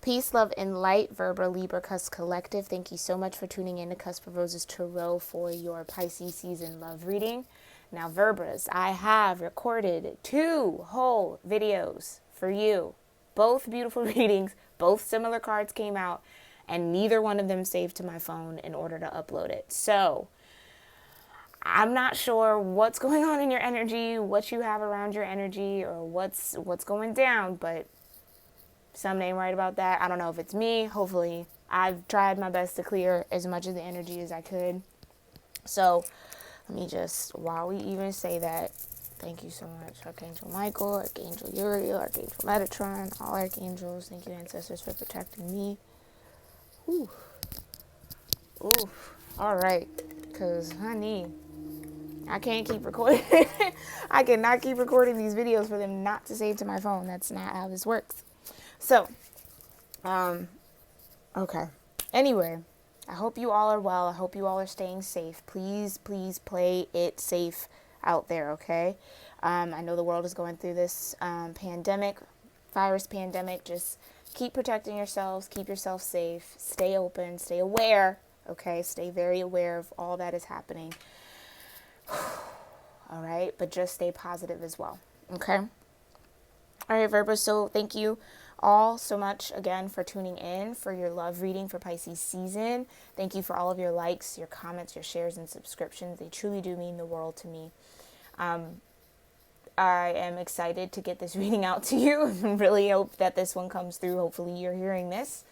Peace, love, and light, Virgo-Libra Cusp Collective. Thank you so much for tuning in to Cusp of Roses Tarot for your Pisces season love reading. Now, Verbras, I have recorded 2 whole videos for you. Both beautiful readings, both similar cards came out, and neither one of them saved to my phone in order to upload it. So, I'm not sure what's going on in your energy, what you have around your energy, or what's going down, but something ain't right about that. I don't know if it's me. Hopefully, I've tried my best to clear as much of the energy as I could. So, let me just, while we even say that, thank you so much, Archangel Michael, Archangel Uriel, Archangel Metatron, all archangels. Thank you, ancestors, for protecting me. Ooh. Ooh. All right. Because, honey, I can't keep recording. I cannot keep recording these videos for them not to save to my phone. That's not how this works. So, okay. Anyway, I hope you all are well. I hope you all are staying safe. Please, please play it safe out there, okay? I know the world is going through this virus pandemic. Just keep protecting yourselves. Keep yourself safe. Stay open. Stay aware, okay? Stay very aware of all that is happening. All right? But just stay positive as well, okay? All right, Virgo, so thank you all so much again for tuning in for your love reading for Pisces season. Thank you for all of your likes, your comments, your shares, and subscriptions. They truly do mean the world to me. I am excited to get this reading out to you. Really hope that this one comes through. Hopefully you're hearing this.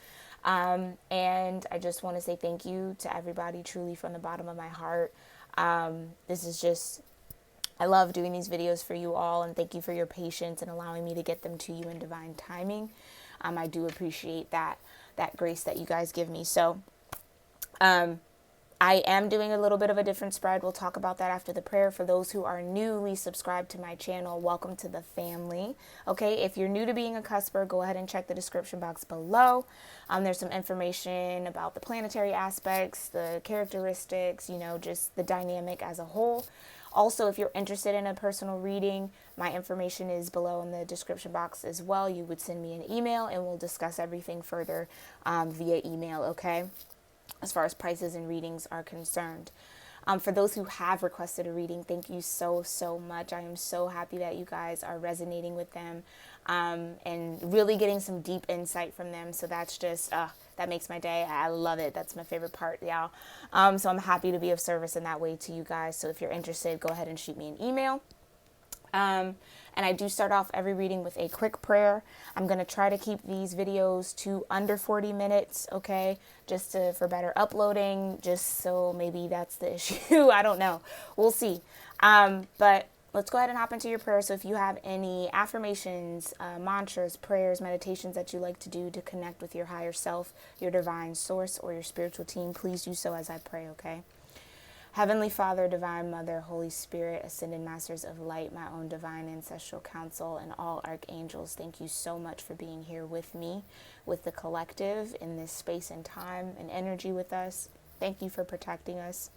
And I just want to say thank you to everybody, truly from the bottom of my heart. This is just, I love doing these videos for you all, and thank you for your patience and allowing me to get them to you in divine timing. I do appreciate that grace that you guys give me. So, I am doing a little bit of a different spread. We'll talk about that after the prayer. For those who are newly subscribed to my channel, welcome to the family. Okay, if you're new to being a cusper, go ahead and check the description box below. There's some information about the planetary aspects, the characteristics, just the dynamic as a whole. Also, if you're interested in a personal reading, my information is below in the description box as well. You would send me an email and we'll discuss everything further via email, okay? As far as prices and readings are concerned. For those who have requested a reading, thank you so, so much. I am so happy that you guys are resonating with them and really getting some deep insight from them. So that's just, that makes my day. I love it. That's my favorite part, y'all. So I'm happy to be of service in that way to you guys. So if you're interested, go ahead and shoot me an email. And I do start off every reading with a quick prayer. I'm going to try to keep these videos to under 40 minutes, okay? Just for better uploading, just so maybe that's the issue. I don't know. We'll see. But let's go ahead and hop into your prayer. So if you have any affirmations, mantras, prayers, meditations that you like to do to connect with your higher self, your divine source, or your spiritual team, please do so as I pray, okay? Heavenly Father, Divine Mother, Holy Spirit, Ascended Masters of Light, my own divine ancestral council, and all archangels, thank you so much for being here with me, with the collective, in this space and time and energy with us. Thank you for protecting us,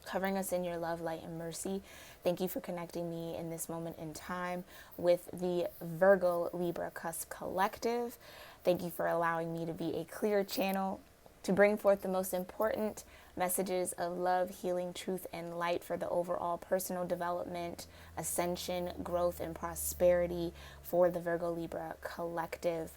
covering us in your love, light, and mercy. Thank you for connecting me in this moment in time with the Virgo-Libra Cusp Collective. Thank you for allowing me to be a clear channel to bring forth the most important messages of love, healing, truth, and light for the overall personal development, ascension, growth, and prosperity for the Virgo-Libra Collective.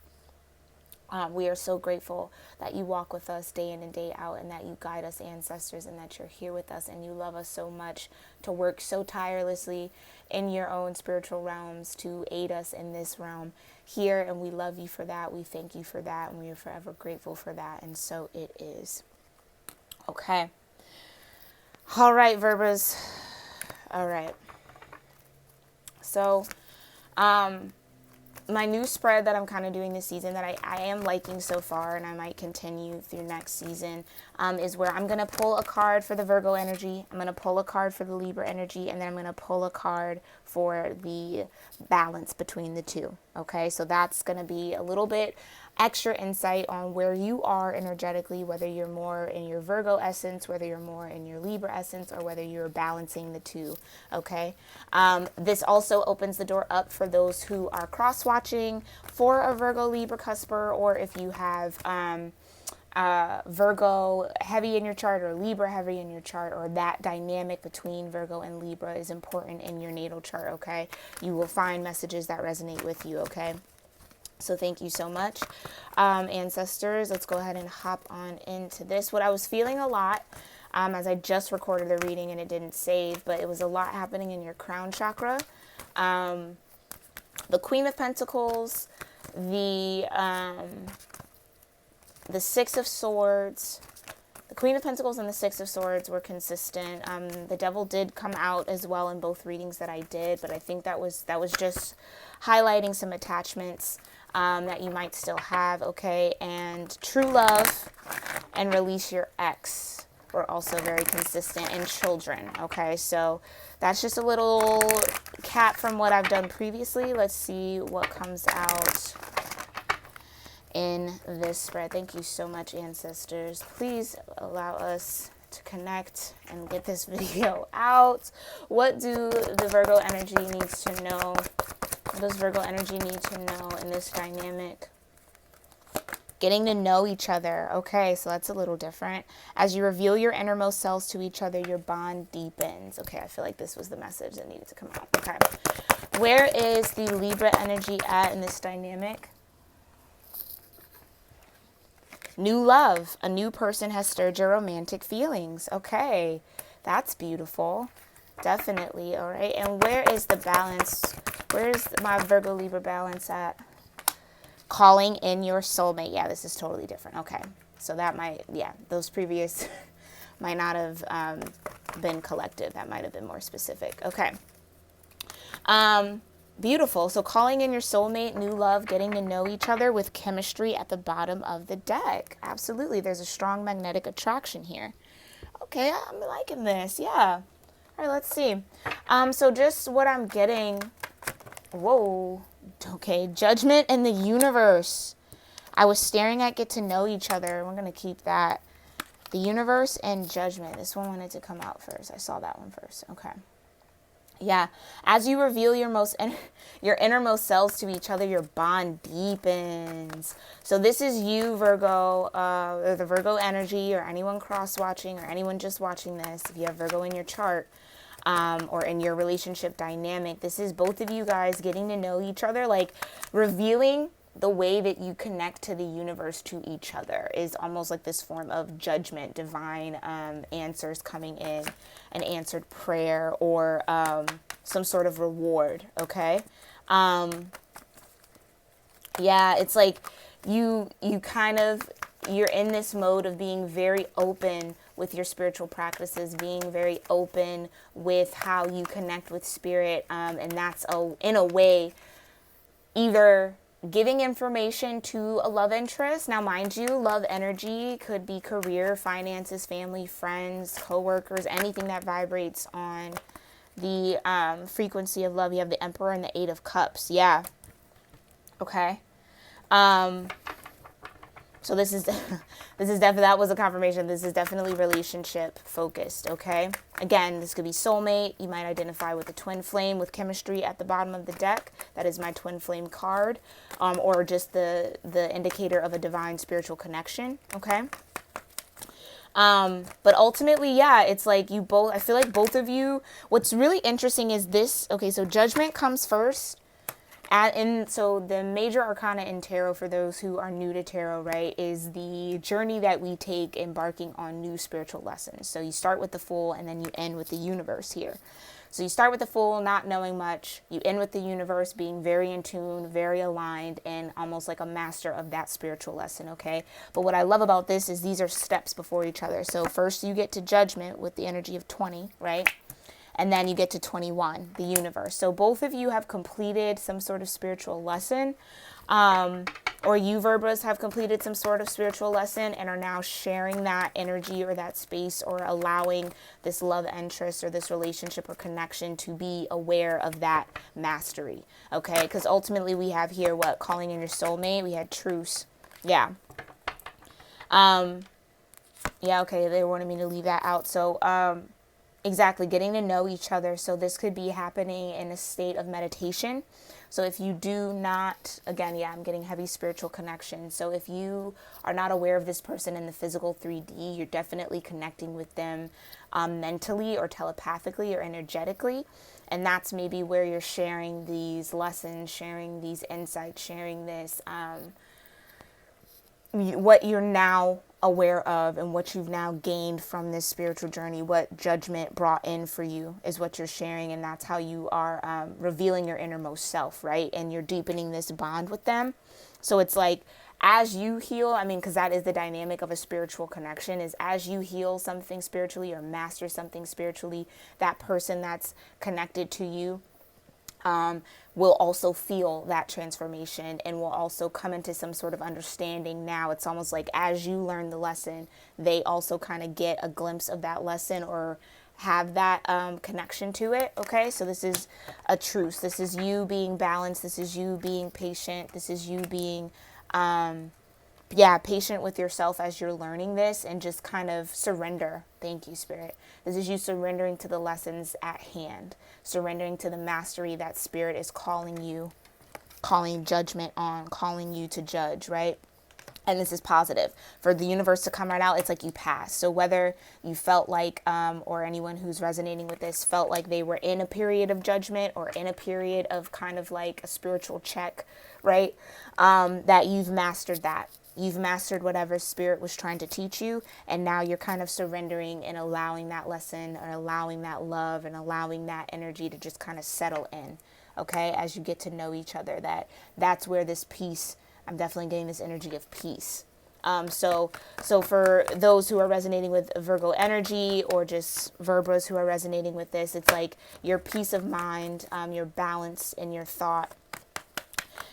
We are so grateful that you walk with us day in and day out, and that you guide us, ancestors, and that you're here with us, and you love us so much to work so tirelessly in your own spiritual realms to aid us in this realm here, and we love you for that. We thank you for that, and we are forever grateful for that, and so it is. Okay. All right, Verbas. All right. So, my new spread that I'm kind of doing this season that I am liking so far, and I might continue through next season, is where I'm going to pull a card for the Virgo energy, I'm going to pull a card for the Libra energy, and then I'm going to pull a card for the balance between the two. Okay, so that's going to be a little bit extra insight on where you are energetically, whether you're more in your Virgo essence, whether you're more in your Libra essence, or whether you're balancing the two. Okay, this also opens the door up for those who are cross-watching for a Virgo Libra cusper, or if you have Virgo heavy in your chart or Libra heavy in your chart, or that dynamic between Virgo and Libra is important in your natal chart. Okay, you will find messages that resonate with you. Okay, so thank you so much, ancestors. Let's go ahead and hop on into this. What I was feeling a lot, as I just recorded the reading and it didn't save, but it was a lot happening in your crown chakra. The Queen of Pentacles, the Six of Swords, the Queen of Pentacles and the Six of Swords were consistent. The Devil did come out as well in both readings that I did, but I think that was just highlighting some attachments that you might still have. Okay, and True Love and Release Your Ex were also very consistent, in children. Okay, so that's just a little cap from what I've done previously. Let's see what comes out in this spread. Thank you so much, ancestors. Please allow us to connect and get this video out. What do the Virgo energy needs to know? What does Virgo energy need to know in this dynamic? Getting to know each other. Okay, so that's a little different. As you reveal your innermost selves to each other, your bond deepens. Okay, I feel like this was the message that needed to come out. Okay, where is the Libra energy at in this dynamic? New love. A new person has stirred your romantic feelings. Okay, that's beautiful. Definitely. All right, and where is the balance? Where's my Virgo Libra balance at? Calling in your soulmate. Yeah, this is totally different. Okay, so that might, yeah, those previous might not have been collective. That might have been more specific. Okay. Beautiful. So calling in your soulmate, new love, getting to know each other with chemistry at the bottom of the deck. Absolutely. There's a strong magnetic attraction here. Okay, I'm liking this. Yeah. All right, let's see. So just what I'm getting. Whoa. Okay, Judgment and the Universe. I was staring at get to know each other. We're going to keep that. The Universe and Judgment. This one wanted to come out first. I saw that one first. Okay. Yeah, as you reveal your innermost selves to each other, your bond deepens. So this is you, Virgo, or the Virgo energy, or anyone cross-watching, or anyone just watching this. If you have Virgo in your chart, or in your relationship dynamic, this is both of you guys getting to know each other, like revealing the way that you connect to the universe, to each other, is almost like this form of judgment, divine answers coming in, an answered prayer, or some sort of reward. Okay, yeah, it's like you're in this mode of being very open with your spiritual practices, being very open with how you connect with spirit, and that's in a way either giving information to a love interest. Now, mind you, love energy could be career, finances, family, friends, co-workers, anything that vibrates on the frequency of love. You have the Emperor and the Eight of Cups. Yeah. Okay. So this is definitely, that was a confirmation. This is definitely relationship focused. Okay. Again, this could be soulmate. You might identify with a twin flame with chemistry at the bottom of the deck. That is my twin flame card, or just the indicator of a divine spiritual connection. Okay. But ultimately, yeah, it's like you both, I feel like both of you, what's really interesting is this. Okay. So Judgment comes first. And so the major arcana in tarot, for those who are new to tarot, right, is the journey that we take embarking on new spiritual lessons. So you start with the Fool and then you end with the Universe here. So you start with the Fool, not knowing much. You end with the Universe, being very in tune, very aligned, and almost like a master of that spiritual lesson, okay? But what I love about this is these are steps before each other. So first you get to Judgment with the energy of 20, right? And then you get to 21, the Universe. So both of you have completed some sort of spiritual lesson. or you Virgos have completed some sort of spiritual lesson and are now sharing that energy or that space, or allowing this love interest or this relationship or connection to be aware of that mastery. Okay, because ultimately we have here what? Calling in your soulmate. We had truce. Yeah. Yeah, okay, they wanted me to leave that out. So, exactly, getting to know each other. So this could be happening in a state of meditation. So if you do not, again, yeah, I'm getting heavy spiritual connection. So if you are not aware of this person in the physical 3D, you're definitely connecting with them mentally or telepathically or energetically. And that's maybe where you're sharing these lessons, sharing these insights, sharing this, what you're now aware of and what you've now gained from this spiritual journey, what judgment brought in for you is what you're sharing. And that's how you are revealing your innermost self, right? And you're deepening this bond with them. So it's like, as you heal, I mean, because that is the dynamic of a spiritual connection, is as you heal something spiritually or master something spiritually, that person that's connected to you will also feel that transformation and will also come into some sort of understanding. Now it's almost like as you learn the lesson, they also kind of get a glimpse of that lesson or have that connection to it. Okay, so this is a truce. This is you being balanced. This is you being patient. This is you being patient with yourself as you're learning this, and just kind of surrender. Thank you, Spirit. This is you surrendering to the lessons at hand, surrendering to the mastery that Spirit is calling you, calling judgment on, calling you to judge, right? And this is positive. For the universe to come right out, it's like you pass. So whether you felt like, or anyone who's resonating with this felt like they were in a period of judgment or in a period of kind of like a spiritual check, right? That you've mastered that. You've mastered whatever Spirit was trying to teach you, and now you're kind of surrendering and allowing that lesson or allowing that love and allowing that energy to just kind of settle in, okay, as you get to know each other. That's where this peace, I'm definitely getting this energy of peace. So for those who are resonating with Virgo energy, or just Virgos who are resonating with this, it's like your peace of mind, your balance in your thought,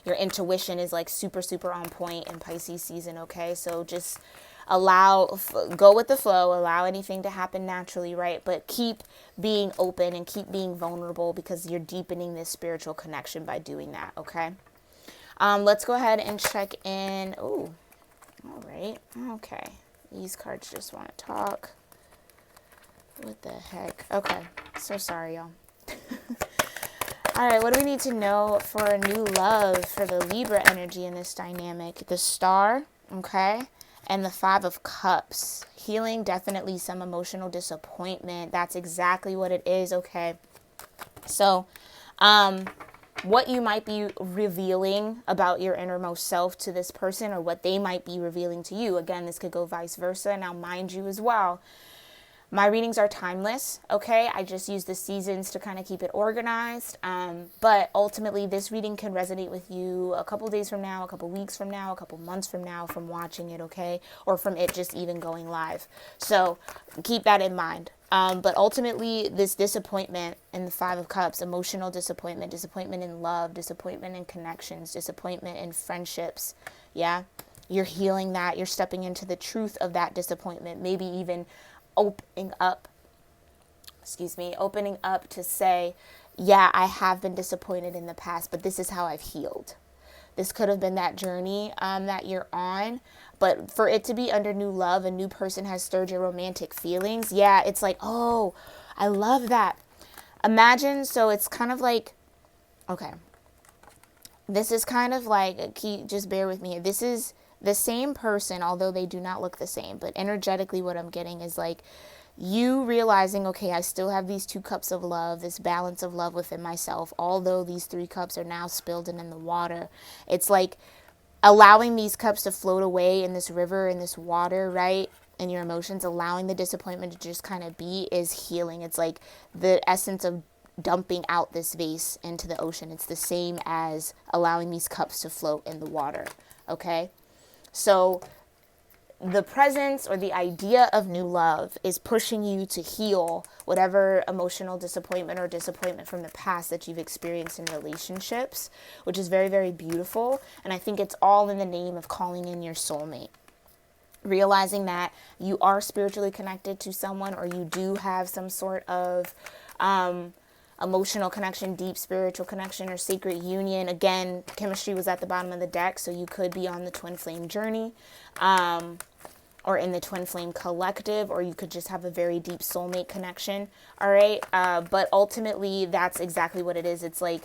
your intuition is like super, super on point in Pisces season, okay? So just go with the flow, allow anything to happen naturally, right? But keep being open and keep being vulnerable, because you're deepening this spiritual connection by doing that, okay? Let's go ahead and check in. Oh, all right. Okay. These cards just want to talk. What the heck? Okay. So sorry, y'all. All right, what do we need to know for a new love for the Libra energy in this dynamic? The Star, okay, and the Five of Cups. Healing, definitely some emotional disappointment. That's exactly what it is, okay? So, what you might be revealing about your innermost self to this person, or what they might be revealing to you. Again, this could go vice versa. Now, mind you as well, my readings are timeless, okay? I just use the seasons to kind of keep it organized. But ultimately, this reading can resonate with you a couple days from now, a couple weeks from now, a couple months from now from watching it, okay? Or from it just even going live. So keep that in mind. But ultimately, this disappointment in the Five of Cups, emotional disappointment, disappointment in love, disappointment in connections, disappointment in friendships, yeah? You're healing that. You're stepping into the truth of that disappointment, maybe even opening up to say, yeah, I have been disappointed in the past, but this is how I've healed. This could have been that journey that you're on, but for it to be under new love, a new person has stirred your romantic feelings. Yeah, it's like, oh, I love that. Imagine, so it's kind of like, okay, this is kind of like, just bear with me here. This is the same person, although they do not look the same, but energetically what I'm getting is like you realizing, okay, I still have these 2 cups of love, this balance of love within myself, although these 3 cups are now spilled in the water. It's like allowing these cups to float away in this river, in this water, right? And your emotions, allowing the disappointment to just kind of be, is healing. It's like the essence of dumping out this vase into the ocean. It's the same as allowing these cups to float in the water, okay? So the presence or the idea of new love is pushing you to heal whatever emotional disappointment or disappointment from the past that you've experienced in relationships, which is very, very beautiful. And I think it's all in the name of calling in your soulmate. Realizing that you are spiritually connected to someone, or you do have some sort of emotional connection, deep spiritual connection, or sacred union. Again, chemistry was at the bottom of the deck, so you could be on the twin flame journey, or in the twin flame collective, or you could just have a very deep soulmate connection. All right. But ultimately, that's exactly what it is. It's like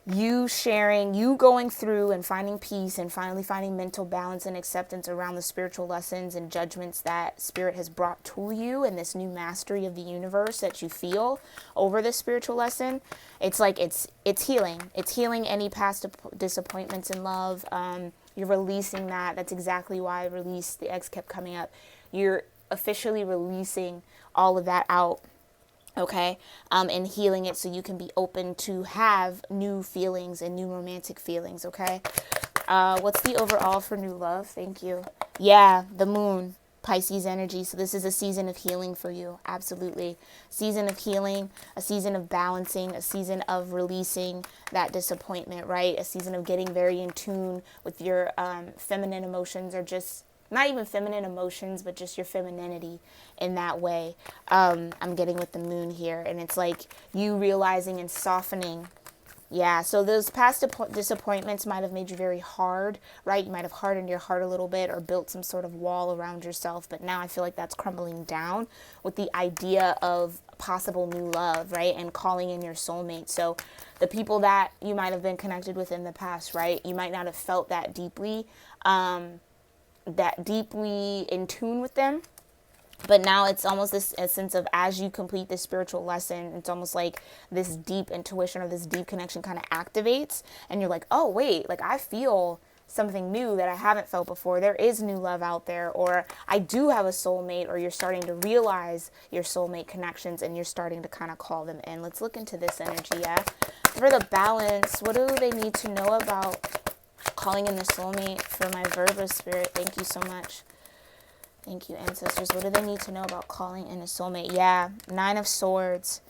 you sharing, you going through and finding peace and finally finding mental balance and acceptance around the spiritual lessons and judgments that spirit has brought to you, and this new mastery of the universe that you feel over this spiritual lesson. It's like it's healing. It's healing any past disappointments in love. You're releasing that. That's exactly why I released, the X kept coming up. You're officially releasing all of that out. Okay, and healing it so you can be open to have new feelings and new romantic feelings. Okay, what's the overall for new love? Thank you. Yeah, the moon, Pisces energy. So this is a season of healing for you. Absolutely. Season of healing, a season of balancing, a season of releasing that disappointment, right? A season of getting very in tune with your feminine emotions, or just not even feminine emotions, but just your femininity in that way. I'm getting with the moon here, and it's like you realizing and softening. Yeah, so those past disappointments might have made you very hard, right? You might have hardened your heart a little bit or built some sort of wall around yourself, but now I feel like that's crumbling down with the idea of possible new love, right? And calling in your soulmate. So the people that you might have been connected with in the past, right? You might not have felt that deeply in tune with them, but now it's almost this sense of, as you complete this spiritual lesson, it's almost like this deep intuition or this deep connection kind of activates, and you're like, oh wait, like I feel something new that I haven't felt before. There is new love out there, or I do have a soulmate, or you're starting to realize your soulmate connections and you're starting to kind of call them in. Let's look into this energy. Yeah, for the balance, what do they need to know about calling in the soulmate for my Virgo spirit? Thank you so much. Thank you, ancestors. What do they need to know about calling in a soulmate? Yeah, 9 of Swords.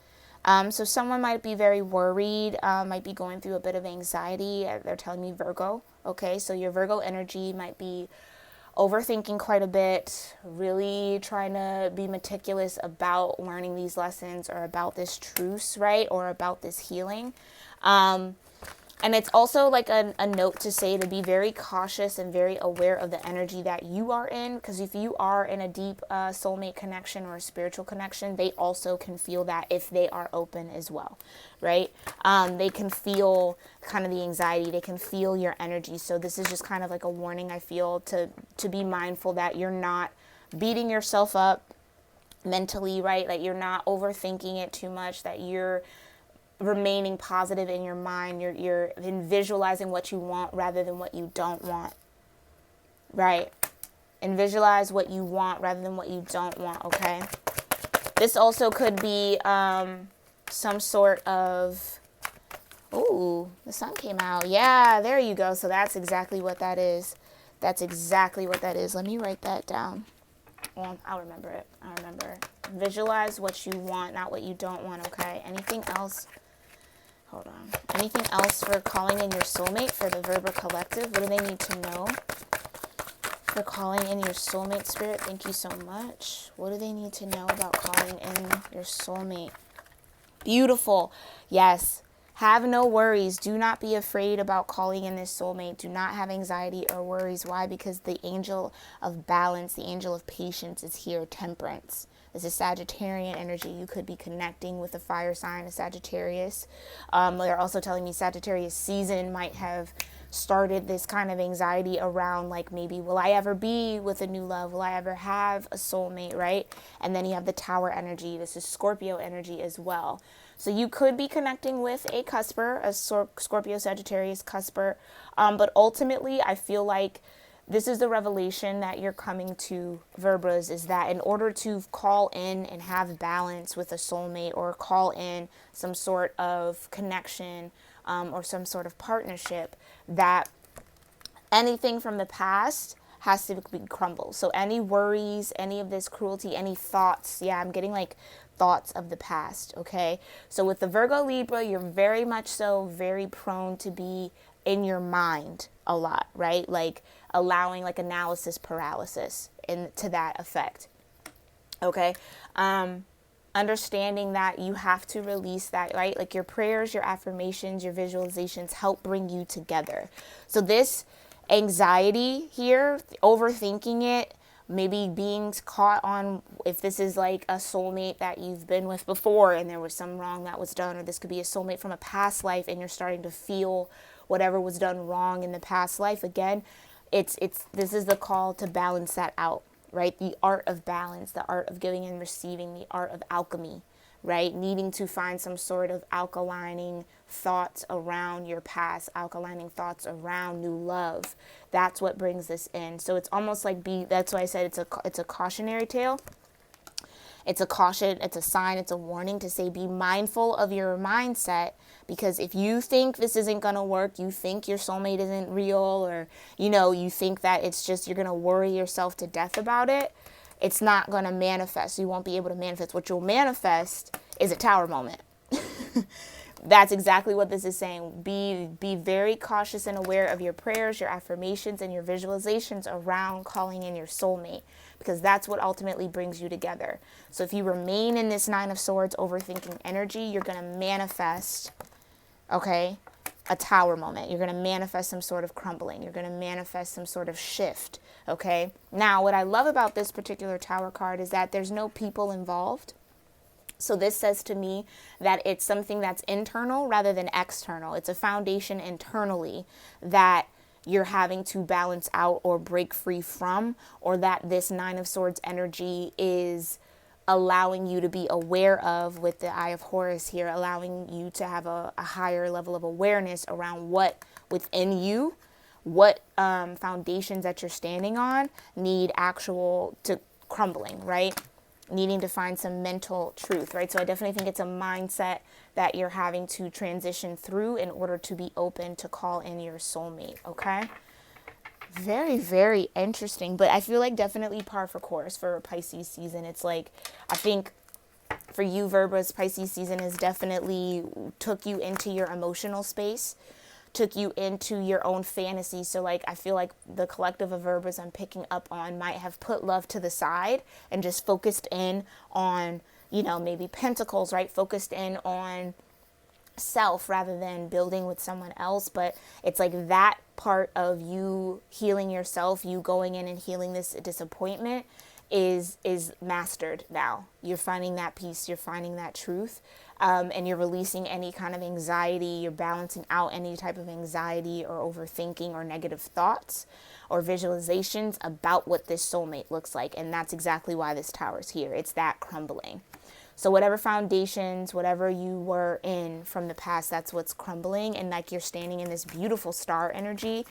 So someone might be very worried, might be going through a bit of anxiety. They're telling me Virgo. Okay, so your Virgo energy might be overthinking quite a bit, really trying to be meticulous about learning these lessons, or about this truce, right? Or about this healing. And it's also like a note to say to be very cautious and very aware of the energy that you are in. Because if you are in a deep soulmate connection or a spiritual connection, they also can feel that if they are open as well, right? They can feel kind of the anxiety. They can feel your energy. So this is just kind of like a warning, I feel, to be mindful that you're not beating yourself up mentally, right? That you're not overthinking it too much, that you're remaining positive in your mind. You're in visualizing what you want rather than what you don't want, right? And visualize what you want rather than what you don't want. Okay, this also could be some sort of, ooh, the sun came out. Yeah, there you go. So that's exactly what that is. That's exactly what that is. Let me write that down. Well, I'll remember it. I'll remember. Visualize what you want, not what you don't want. Okay, anything else? Hold on. Anything else for calling in your soulmate for the Virgo collective? What do they need to know for calling in your soulmate spirit? Thank you so much. What do they need to know about calling in your soulmate? Beautiful. Yes. Have no worries. Do not be afraid about calling in this soulmate. Do not have anxiety or worries. Why? Because the angel of balance, the angel of patience is here, Temperance. This is Sagittarian energy. You could be connecting with a fire sign, a Sagittarius. They're also telling me Sagittarius season might have started this kind of anxiety around, like, maybe will I ever be with a new love? Will I ever have a soulmate, right? And then you have the Tower energy. This is Scorpio energy as well. So you could be connecting with a cusper, a Scorpio Sagittarius cusper. But ultimately, I feel like this is the revelation that you're coming to, Verbas, is that in order to call in and have balance with a soulmate, or call in some sort of connection or some sort of partnership, that anything from the past has to be crumbled. So any worries, any of this cruelty, any thoughts, yeah, I'm getting like thoughts of the past, okay? So with the Virgo Libra, you're very much so very prone to be in your mind a lot, right? Like allowing like analysis paralysis to that effect, okay? Understanding that you have to release that, right? Like your prayers, your affirmations, your visualizations help bring you together. So this anxiety here, overthinking it, maybe being caught on if this is like a soulmate that you've been with before and there was some wrong that was done, or this could be a soulmate from a past life and you're starting to feel whatever was done wrong in the past life. Again, this is the call to balance that out, right? The art of balance, the art of giving and receiving, the art of alchemy, right? Needing to find some sort of alkalining thoughts around your past, alkalining thoughts around new love. That's what brings this in. So it's almost like that's why I said it's a cautionary tale. It's a caution, it's a sign, it's a warning to say be mindful of your mindset, because if you think this isn't going to work, you think your soulmate isn't real, or you think that it's just you're going to worry yourself to death about it, it's not going to manifest. You won't be able to manifest. What you'll manifest is a tower moment. That's exactly what this is saying. Be very cautious and aware of your prayers, your affirmations, and your visualizations around calling in your soulmate, because that's what ultimately brings you together. So if you remain in this Nine of Swords overthinking energy, you're going to manifest, okay, a tower moment. You're going to manifest some sort of crumbling. You're going to manifest some sort of shift, okay? Now, what I love about this particular tower card is that there's no people involved. So this says to me that it's something that's internal rather than external. It's a foundation internally that you're having to balance out or break free from, or that this Nine of Swords energy is allowing you to be aware of with the Eye of Horus here, allowing you to have a higher level of awareness around what within you, what foundations that you're standing on need actual to crumbling, right? Needing to find some mental truth, right? So I definitely think it's a mindset that you're having to transition through in order to be open to call in your soulmate, okay? Very, very interesting, but I feel like definitely par for course for Pisces season. It's like, I think for you, Virgos, Pisces season has definitely took you into your emotional space, took you into your own fantasy. So like, I feel like the collective of Virgos I'm picking up on might have put love to the side and just focused in on, maybe pentacles, right? Focused in on self rather than building with someone else. But it's like that part of you healing yourself, you going in and healing this disappointment is mastered now. You're finding that peace, you're finding that truth, and you're releasing any kind of anxiety. You're balancing out any type of anxiety or overthinking or negative thoughts or visualizations about what this soulmate looks like. And that's exactly why this tower's here. It's that crumbling. So whatever foundations, whatever you were in from the past, that's what's crumbling. And like you're standing in this beautiful star energy.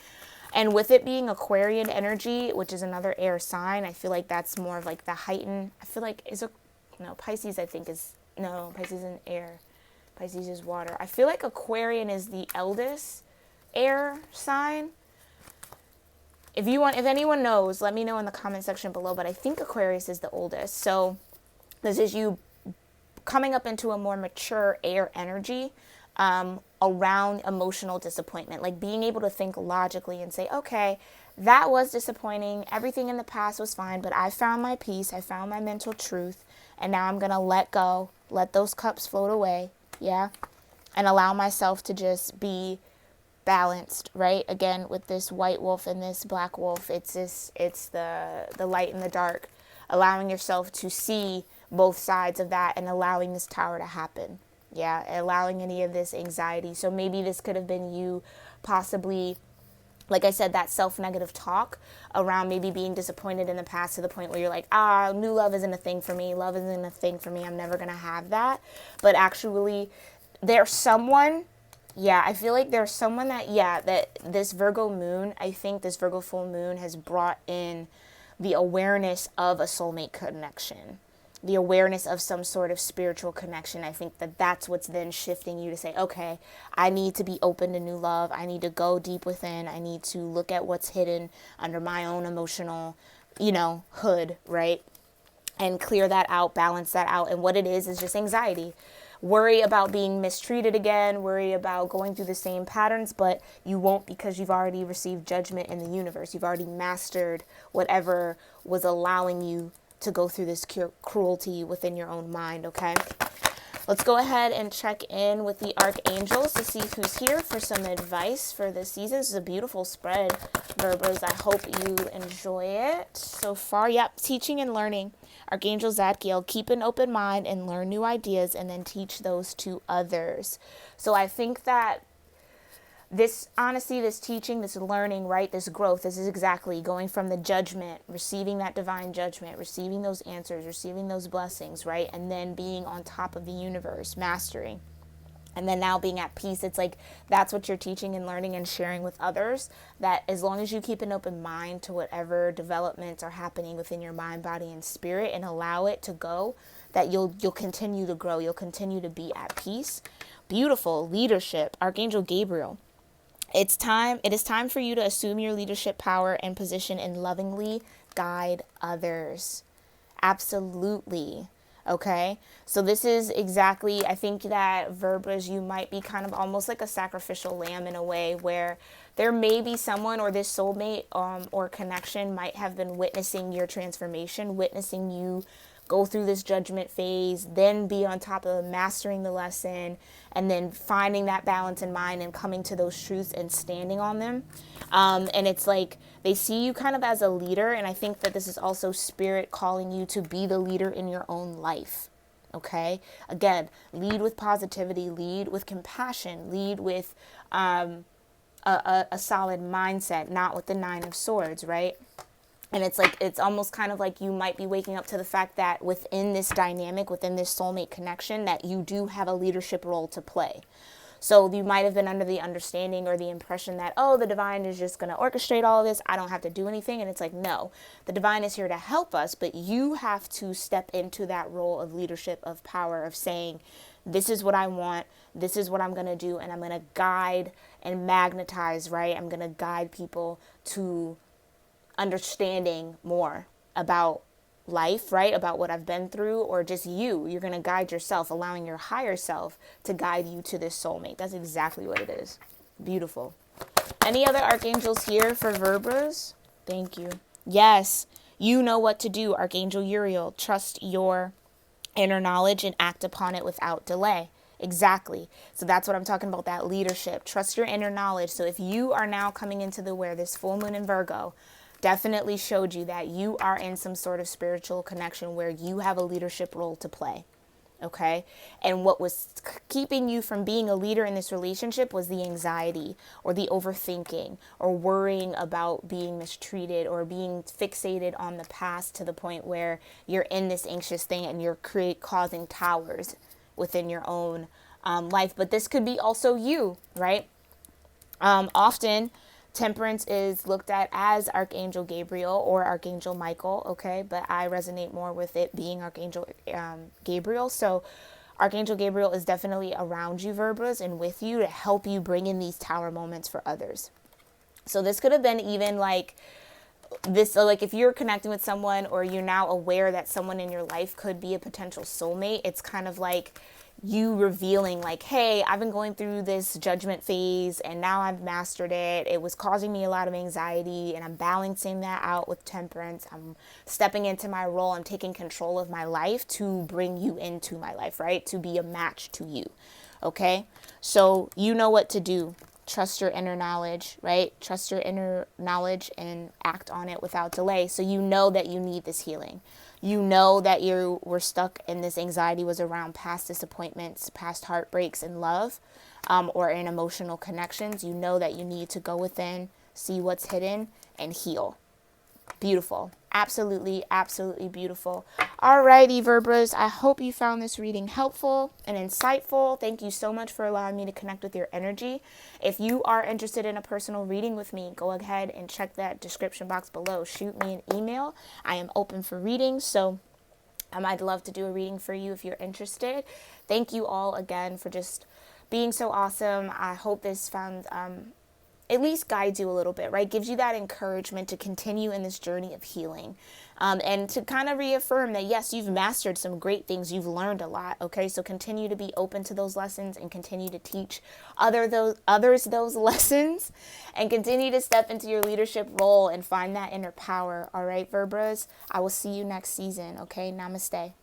And with it being Aquarian energy, which is another air sign, I feel like that's more of like the heightened, I feel like Pisces I think is, no, Pisces isn't air. Pisces is water. I feel like Aquarian is the eldest air sign. If anyone knows, let me know in the comment section below, but I think Aquarius is the oldest. So this is you coming up into a more mature air energy around emotional disappointment, like being able to think logically and say, okay, that was disappointing. Everything in the past was fine, but I found my peace. I found my mental truth. And now I'm going to let go, let those cups float away. Yeah. And allow myself to just be balanced, right? Again, with this white wolf and this black wolf, it's the light and the dark, allowing yourself to see both sides of that and allowing this tower to happen. Yeah, allowing any of this anxiety. So maybe this could have been you possibly, like I said, that self-negative talk around maybe being disappointed in the past to the point where you're like, new love isn't a thing for me. Love isn't a thing for me. I'm never going to have that. But actually, there's someone, I feel like there's someone that this Virgo moon, I think this Virgo full moon has brought in the awareness of a soulmate connection. the awareness of some sort of spiritual connection. I think that that's what's then shifting you to say, okay, I need to be open to new love. I need to go deep within. I need to look at what's hidden under my own emotional, hood, right? And clear that out, balance that out. And what it is just anxiety. Worry about being mistreated again, worry about going through the same patterns, but you won't, because you've already received judgment in the universe. You've already mastered whatever was allowing you to go through this cruelty within your own mind, okay? Let's go ahead and check in with the archangels to see who's here for some advice for this season. This is a beautiful spread, Virgos. I hope you enjoy it so far. Yep, teaching and learning. Archangel Zadkiel, keep an open mind and learn new ideas and then teach those to others. So I think that this honesty, this teaching, this learning, right, this growth, this is exactly going from the judgment, receiving that divine judgment, receiving those answers, receiving those blessings, right, and then being on top of the universe, mastering, and then now being at peace. It's like that's what you're teaching and learning and sharing with others, that as long as you keep an open mind to whatever developments are happening within your mind, body, and spirit and allow it to go, that you'll continue to grow, you'll continue to be at peace. Beautiful leadership, Archangel Gabriel. It is time for you to assume your leadership power and position and lovingly guide others. Absolutely. Okay. So this is exactly, I think that Virgos, you might be kind of almost like a sacrificial lamb in a way, where there may be someone, or this soulmate or connection might have been witnessing your transformation, witnessing you go through this judgment phase, then be on top of mastering the lesson, and then finding that balance in mind and coming to those truths and standing on them. And it's like they see you kind of as a leader. And I think that this is also spirit calling you to be the leader in your own life. Okay. Again, lead with positivity, lead with compassion, lead with a solid mindset, not with the 9 of Swords, right? And it's like, it's almost kind of like you might be waking up to the fact that within this dynamic, within this soulmate connection, that you do have a leadership role to play. So you might have been under the understanding or the impression that, oh, the divine is just going to orchestrate all of this, I don't have to do anything. And it's like, no, the divine is here to help us, but you have to step into that role of leadership, of power, of saying, this is what I want, this is what I'm going to do, and I'm going to guide and magnetize, right? I'm going to guide people to understanding more about life, right? About what I've been through, or just you're going to guide yourself, allowing your higher self to guide you to this soulmate. That's exactly what it is. Beautiful. Any other archangels here for Virgos? Thank you. Yes, you know what to do, Archangel Uriel. Trust your inner knowledge and act upon it without delay. Exactly. So that's what I'm talking about, that leadership. Trust your inner knowledge. So if you are now coming into the where this full moon in Virgo definitely showed you that you are in some sort of spiritual connection where you have a leadership role to play. Okay. And what was keeping you from being a leader in this relationship was the anxiety or the overthinking or worrying about being mistreated or being fixated on the past to the point where you're in this anxious thing and you're causing towers within your own life. But this could be also you, right? Often Temperance is looked at as Archangel Gabriel or Archangel Michael, okay? But I resonate more with it being Archangel Gabriel. So Archangel Gabriel is definitely around you, Virgos, and with you to help you bring in these tower moments for others. So this could have been even like this, so like if you're connecting with someone or you're now aware that someone in your life could be a potential soulmate, it's kind of like you revealing like, hey, I've been going through this judgment phase and now I've mastered it. It was causing me a lot of anxiety and I'm balancing that out with temperance. I'm stepping into my role. I'm taking control of my life to bring you into my life, right? To be a match to you. Okay. So you know what to do. Trust your inner knowledge, right? Trust your inner knowledge and act on it without delay. So you know that you need this healing. You know that you were stuck and this anxiety was around past disappointments, past heartbreaks in love, or in emotional connections. You know that you need to go within, see what's hidden, and heal. Beautiful. Absolutely, absolutely beautiful. Alrighty, Virgos. I hope you found this reading helpful and insightful. Thank you so much for allowing me to connect with your energy. If you are interested in a personal reading with me, go ahead and check that description box below. Shoot me an email. I am open for readings. So I'd love to do a reading for you if you're interested. Thank you all again for just being so awesome. I hope this found at least guides you a little bit, right? Gives you that encouragement to continue in this journey of healing. And to kind of reaffirm that, yes, you've mastered some great things. You've learned a lot, okay? So continue to be open to those lessons and continue to teach others those lessons, and continue to step into your leadership role and find that inner power, all right, Verbras? I will see you next season, okay? Namaste.